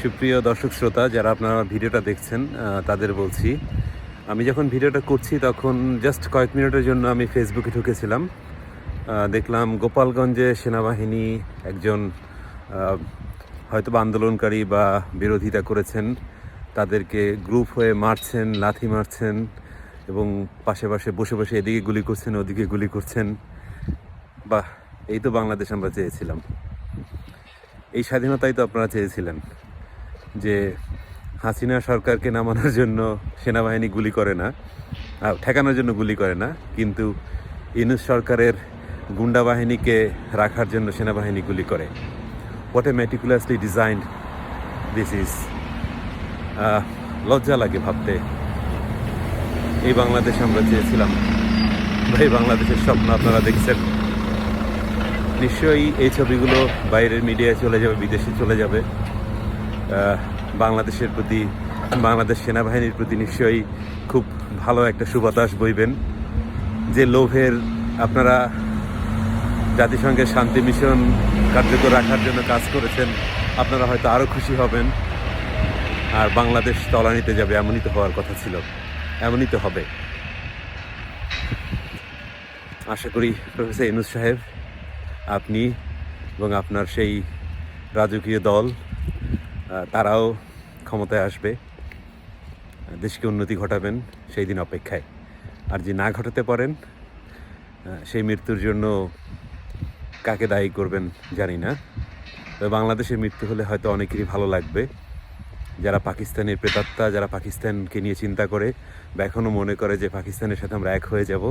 সুপ্রিয় দর্শক শ্রোতা, যারা আপনারা ভিডিওটা দেখছেন তাদের বলছি, আমি যখন ভিডিওটা করছি তখন জাস্ট কয়েক মিনিটের জন্য আমি ফেসবুকে ঢুকেছিলাম। দেখলাম গোপালগঞ্জে সেনাবাহিনী একজন হয়তো বা আন্দোলনকারী বা বিরোধিতা করেছেন, তাদেরকে গ্রুপ হয়ে মারছেন, লাথি মারছেন এবং পাশে পাশে বসে বসে এদিকে গুলি করছেন, ওদিকে গুলি করছেন। বাহ, এই তো বাংলাদেশ আমরা চেয়েছিলাম, এই স্বাধীনতাই তো আপনারা চেয়েছিলেন, যে হাসিনা সরকারকে নামানোর জন্য সেনাবাহিনী গুলি করে না, ঠেকানোর জন্য গুলি করে না, কিন্তু ইউনূস সরকারের গুন্ডা বাহিনীকে রাখার জন্য সেনাবাহিনী গুলি করে। What a meticulously designed this is. লজ্জা লাগে ভাবতে, এই বাংলাদেশ আমরা চেয়েছিলাম বা এই বাংলাদেশের স্বপ্ন আপনারা দেখছেন। নিশ্চয়ই এই ছবিগুলো বাইরের মিডিয়ায় চলে যাবে, বিদেশে চলে যাবে। বাংলাদেশের প্রতি, বাংলাদেশ সেনাবাহিনীর প্রতি নিশ্চয়ই খুব ভালো একটা সুবাতাস বইবেন। যে লোভের আপনারা জাতিসংঘের শান্তি মিশন কার্যকর রাখার জন্য কাজ করেছেন, আপনারা হয়তো আরও খুশি হবেন। আর বাংলাদেশ তলানিতে যাবে, এমনই তো হওয়ার কথা ছিল, এমনই তো হবে। আশা করি প্রফেসর ইউনূস সাহেব, আপনি এবং আপনার সেই রাজকীয় দল তারাও ক্ষমতায় আসবে, দেশকে উন্নতি ঘটাবেন, সেই দিন অপেক্ষায়। আর যে না ঘটাতে পারেন, সেই মৃত্যুর জন্য কাকে দায়ী করবেন জানি না। তবে বাংলাদেশের মৃত্যু হলে হয়তো অনেকেরই ভালো লাগবে, যারা পাকিস্তানের প্রেতাত্মা, যারা পাকিস্তানকে নিয়ে চিন্তা করে বা এখনও মনে করে যে পাকিস্তানের সাথে আমরা এক হয়ে যাব,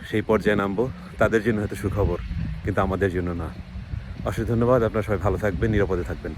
সেই পর্যায়ে নামবো, তাদের জন্য হয়তো সুখবর, কিন্তু আমাদের জন্য না। অশেষ ধন্যবাদ। আপনারা সবাই ভালো থাকবেন, নিরাপদে থাকবেন।